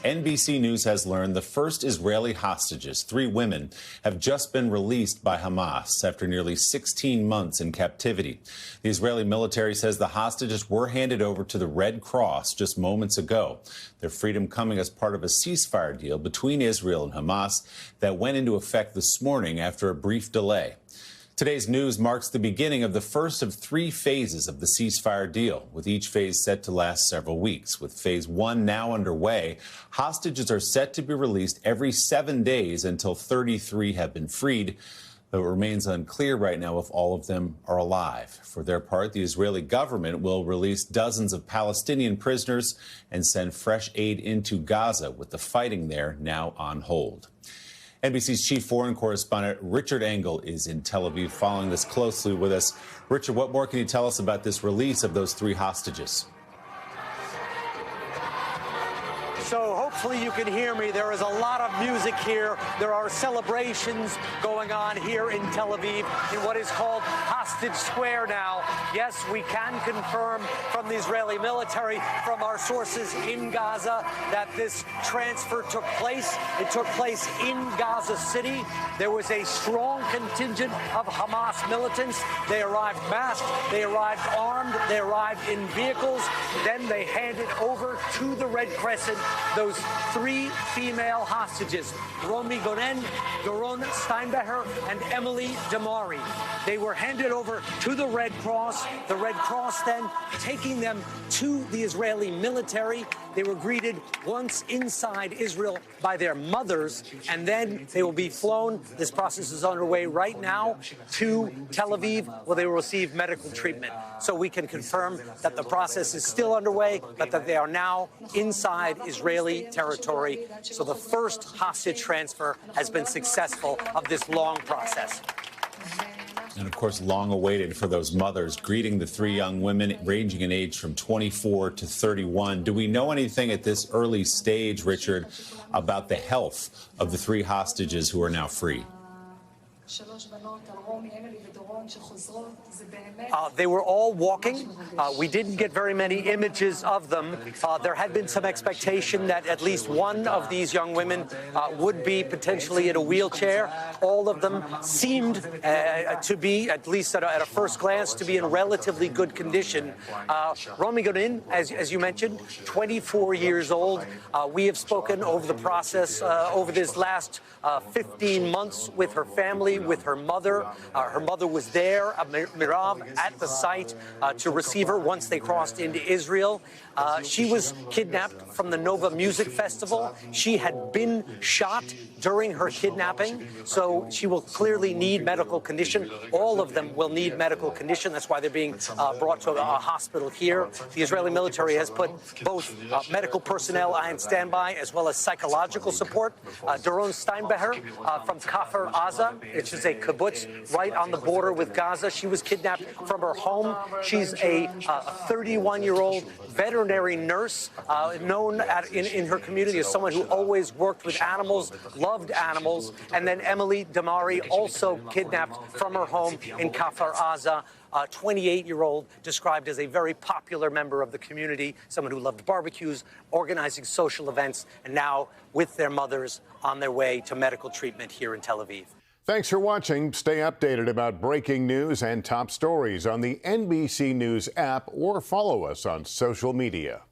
NBC News has learned the first Israeli hostages, 3 women, have just been released by Hamas after nearly 16 months in captivity. The Israeli military says the hostages were handed over to the Red Cross just moments ago. Their freedom coming as part of a ceasefire deal between Israel and Hamas that went into effect this morning after a brief delay. Today's news marks the beginning of the first of 3 phases of the ceasefire deal, with each phase set to last several weeks. With phase 1 now underway, hostages are set to be released every 7 days until 33 have been freed, though it remains unclear right now if all of them are alive. For their part, the Israeli government will release dozens of Palestinian prisoners and send fresh aid into Gaza, with the fighting there now on hold. NBC's chief foreign correspondent Richard Engel is in Tel Aviv following this closely with us. Richard, what more can you tell us about this release of those 3 hostages? So hopefully you can hear me. There is a lot of music here. There are celebrations going on here in Tel Aviv in what is called Hostage Square now. Yes, we can confirm from the Israeli military, from our sources in Gaza, that this transfer took place. It took place in Gaza City. There was a strong contingent of Hamas militants. They arrived masked. They arrived armed. They arrived in vehicles. Then they handed over to the Red Crescent those 3 female hostages, Romi Gonen, Doron Steinbecher, and Emily Damari. They were handed over to the Red Cross. The Red Cross then taking them to the Israeli military. They were greeted once inside Israel by their mothers, and then they will be flown. This process is underway right now to Tel Aviv, where they will receive medical treatment. So we can confirm that the process is still underway, but that they are now inside Israeli territory. So the first hostage transfer has been successful of this long process. And, of course, long awaited for those mothers greeting the 3 young women ranging in age from 24 to 31. Do we know anything at this early stage, Richard, about the health of the 3 hostages who are now free? They were all walking. We didn't get very many images of them. There had been some expectation that at least one of these young women would be potentially in a wheelchair. All of them seemed to be, at least at a first glance, to be in relatively good condition. Romi Gonen, as you mentioned, 24 years old. We have spoken over the process over this last 15 months with her family, with her mother. Her mother was there, Mirav, at the site to receive her once they crossed into Israel. She was kidnapped from the Nova Music Festival. She had been shot during her kidnapping, so she will clearly need medical condition. All of them will need medical condition. That's why they're being brought to a hospital here. The Israeli military has put both medical personnel on standby as well as psychological support. Doron Steinbecher from Kfar Aza, which is a kibbutz right on the border with Gaza. She was kidnapped from her home. She's a 31-year-old veterinary nurse known in her community as someone who always worked with animals, loved animals. And then Emily Damari, also kidnapped from her home in Kfar Aza. A 28-year-old described as a very popular member of the community, someone who loved barbecues, organizing social events, and now with their mothers on their way to medical treatment here in Tel Aviv. Thanks for watching. Stay updated about breaking news and top stories on the NBC News app or follow us on social media.